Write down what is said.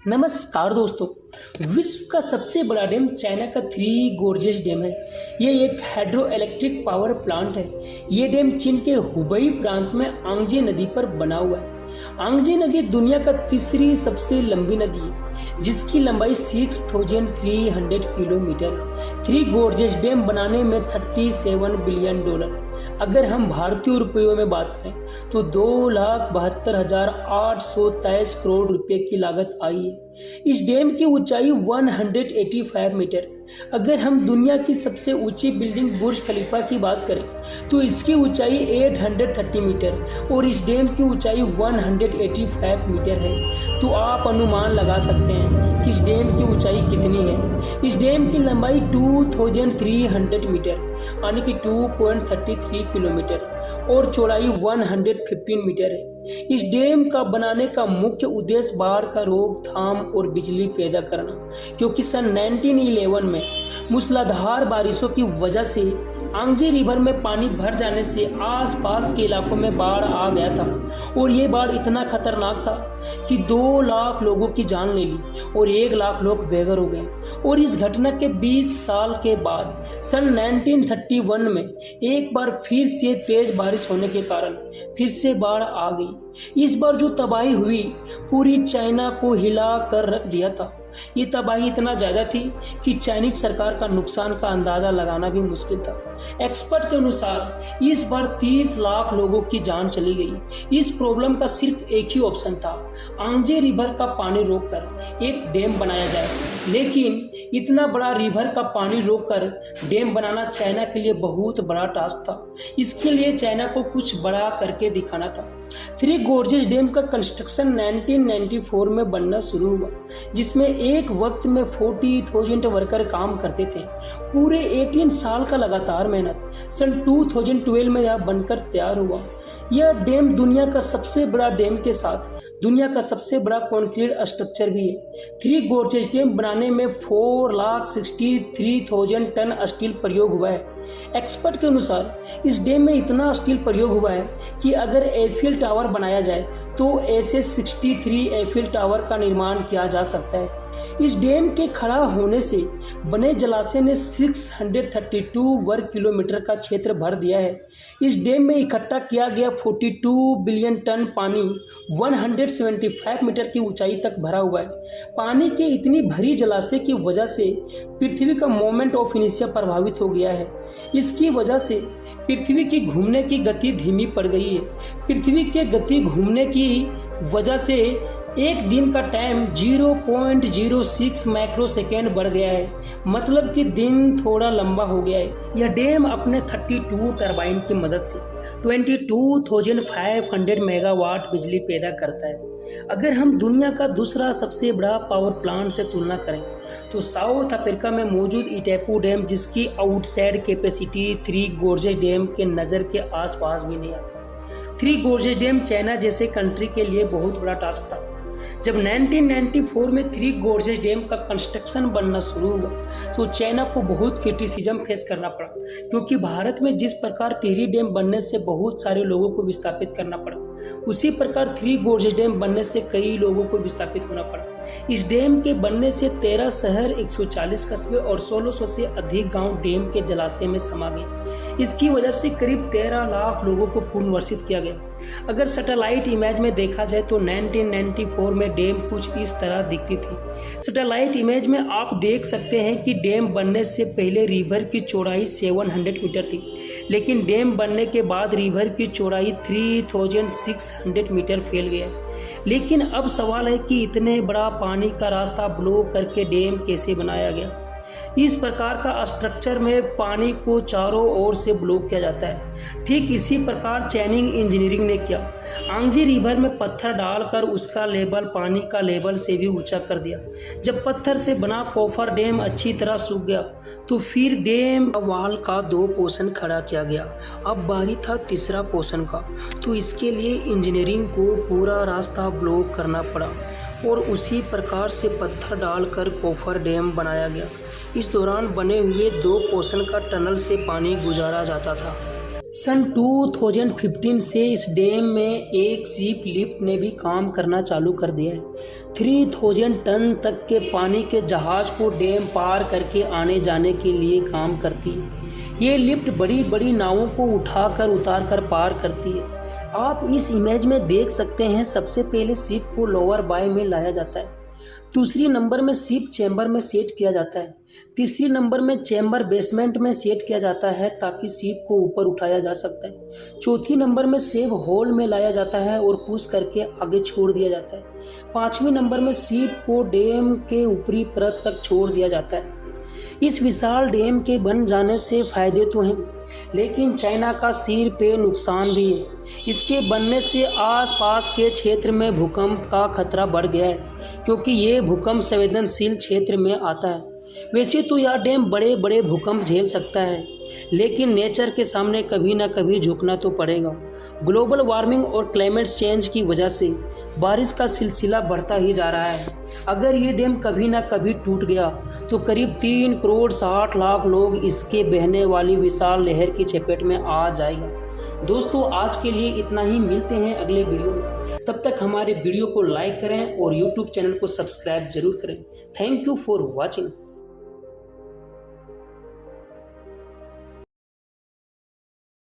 नमस्कार दोस्तों। विश्व का सबसे बड़ा डैम चाइना का थ्री गोर्जेस डैम है। ये एक हाइड्रो इलेक्ट्रिक पावर प्लांट है। ये डैम चीन के हुबई प्रांत में आंगजे नदी पर बना हुआ है। आंगजे नदी दुनिया का तीसरी सबसे लंबी नदी है, जिसकी लंबाई 6300 किलोमीटर है। थ्री गोर्जेस डैम बनाने में $37 बिलियन, अगर हम भारतीय रुपयों में बात करें तो 2,72,823 करोड़ रुपए की लागत आई है। इस डैम की ऊंचाई 185 मीटर। अगर हम दुनिया की सबसे ऊंची बिल्डिंग बुर्ज खलीफा की बात करें तो इसकी ऊंचाई 830 मीटर और इस डैम की ऊंचाई 185 मीटर है। तो आप अनुमान लगा सकते हैं कि इस डैम की ऊंचाई कितनी है। इस डैम की लंबाई 2300 मीटर यानी कि 2.33 किलोमीटर और चौड़ाई 115 मीटर है। इस डैम का बनाने का मुख्य उद्देश्य बाढ़ का रोकथाम और बिजली पैदा करना, क्योंकि सन 1911 में मूसलाधार बारिशों की वजह से आंगजे रिवर में पानी भर जाने से आसपास के इलाकों में बाढ़ आ गया था और ये बाढ़ इतना खतरनाक था कि 2 लाख लोगों की जान ले ली और 1 लाख लोग बेघर हो गए। और इस घटना के 20 साल के बाद सन 1931 में एक बार फिर से तेज बारिश होने के कारण फिर से बाढ़ आ गई। इस बार जो तबाही हुई पूरी चाइना को हिला कर रख दिया था। ये तबाही इतना ज़्यादा थी कि चाइनीज सरकार का नुकसान का अंदाज़ा लगाना भी मुश्किल था। एक्सपर्ट के अनुसार इस बार 30 लाख लोगों की जान चली गई। इस प्रॉब्लम का सिर्फ एक ही ऑप्शन था, आंगजे रिवर का पानी रोककर एक डैम बनाया जाए। लेकिन इतना बड़ा रिवर का पानी रोककर डैम बनाना चाइना के लिए बहुत बड़ा टास्क था। इसके लिए चाइना को कुछ बड़ा करके दिखाना था। थ्री गोर्जेस डैम का कंस्ट्रक्शन 1994 में बनना शुरू हुआ, जिसमें एक वक्त में 40,000 वर्कर काम करते थे। पूरे 18 साल का लगातार मेहनत सन 2012 में यह बनकर तैयार हुआ। यह डैम दुनिया का सबसे बड़ा डैम के साथ दुनिया का सबसे बड़ा कंक्रीट स्ट्रक्चर भी है। थ्री गोर्जेस डैम बनाने में 4,63,000 टन स्टील प्रयोग हुआ है। एक्सपर्ट के अनुसार इस डैम में इतना स्टील प्रयोग हुआ है कि अगर एफिल टावर बनाया जाए तो ऐसे 63 एफिल टावर का निर्माण किया जा सकता है। इस डैम के खड़ा होने से बने जलाशय ने 632 वर्ग किलोमीटर का क्षेत्र भर दिया है। इस डैम में इकट्ठा किया गया 42 बिलियन टन पानी 175 मीटर की ऊंचाई तक भरा हुआ है। पानी के इतनी भरी जलाशय की वजह से पृथ्वी का मोमेंट ऑफ इनर्शिया प्रभावित हो गया है। इसकी वजह से पृथ्वी की घूमने की गति धीमी पड़ गई है। पृथ्वी के गति घूमने की वजह से एक दिन का टाइम 0.06 माइक्रो सेकेंड बढ़ गया है, मतलब कि दिन थोड़ा लंबा हो गया है। यह डैम अपने 32 टरबाइन की मदद से 22,500 मेगावाट बिजली पैदा करता है। अगर हम दुनिया का दूसरा सबसे बड़ा पावर प्लांट से तुलना करें तो साउथ अफ्रीका में मौजूद इटेपू डैम, जिसकी outside capacity three gorges dam के नज़र के आसपास भी नहीं आती। थ्री गोर्जेस डैम चाइना जैसे कंट्री के लिए बहुत बड़ा टास्क था। जब 1994 में थ्री गोर्जेस डैम का कंस्ट्रक्शन बनना शुरू हुआ तो चाइना को बहुत क्रिटिसिज्म फेस करना पड़ा, क्योंकि भारत में जिस प्रकार टिहरी डैम बनने से बहुत सारे लोगों को विस्थापित करना पड़ा, उसी प्रकार थ्री गोर्जेस डैम बनने से कई लोगों को विस्थापित होना पड़ा। इस डैम के बनने से 13 शहर, 140 कस्बे और 1600 से अधिक गांव डैम के जलाशय में समा गए। इसकी वजह से करीब 13 लाख लोगों को पुनर्वासित किया गया। अगर सैटेलाइट इमेज में देखा जाए तो 1994 में डैम कुछ इस तरह दिखती थी। सैटेलाइट इमेज में आप देख सकते हैं कि डैम बनने से पहले रिवर की चौड़ाई 700 मीटर थी, लेकिन डैम बनने के बाद रिवर की चौड़ाई 3,600 मीटर फैल गया। लेकिन अब सवाल है कि इतने बड़ा पानी का रास्ता ब्लॉक करके डैम कैसे बनाया गया। इस प्रकार का स्ट्रक्चर में पानी को चारों ओर से ब्लॉक किया जाता है। ठीक इसी प्रकार चाइनीज इंजीनियरिंग ने किया। आंगजे रिवर में पत्थर डालकर उसका लेवल पानी का लेवल से भी ऊंचा कर दिया। जब पत्थर से बना कोफर डैम अच्छी तरह सूख गया तो फिर डैम वॉल का 2 पोर्शन खड़ा किया गया। अब बारी था तीसरा पोर्शन का, तो इसके लिए इंजीनियरिंग को पूरा रास्ता ब्लॉक करना पड़ा और उसी प्रकार से पत्थर डालकर कोफर डैम बनाया गया। इस दौरान बने हुए 2 पोर्शन का टनल से पानी गुजारा जाता था। सन 2015 से इस डैम में एक शिप लिफ्ट ने भी काम करना चालू कर दिया है। 3000 टन तक के पानी के जहाज को डैम पार करके आने जाने के लिए काम करती है। ये लिफ्ट बड़ी बड़ी नावों को उठाकर उतार कर पार करती है। आप इस इमेज में देख सकते हैं, सबसे पहले शिप को लोअर बाय में लाया जाता है, दूसरी नंबर में शिप चैम्बर में सेट किया जाता है, तीसरी नंबर में चैम्बर बेसमेंट में सेट किया जाता है ताकि शिप को ऊपर उठाया जा सकता है, चौथी नंबर में सेव होल में लाया जाता है और पुश करके आगे छोड़ दिया जाता है, पांचवी नंबर में शिप को डैम के ऊपरी परत तक छोड़ दिया जाता है। इस विशाल डैम के बन जाने से फायदे तो हैं, लेकिन चाइना का सिर पे नुकसान भी है। इसके बनने से आसपास के क्षेत्र में भूकंप का खतरा बढ़ गया है, क्योंकि ये भूकंप संवेदनशील क्षेत्र में आता है। वैसे तो यह डैम बड़े बड़े भूकंप झेल सकता है, लेकिन नेचर के सामने कभी ना कभी झुकना तो पड़ेगा। ग्लोबल वार्मिंग और क्लाइमेट चेंज की वजह से बारिश का सिलसिला बढ़ता ही जा रहा है। अगर ये डैम कभी ना कभी टूट गया तो करीब 3 करोड़ 60 लाख लोग इसके बहने वाली विशाल लहर की चपेट में आ जाएगा। दोस्तों, आज के लिए इतना ही, मिलते हैं अगले वीडियो में। तब तक हमारे वीडियो को लाइक करें और यूट्यूब चैनल को सब्सक्राइब जरूर करें। Thank you for watching.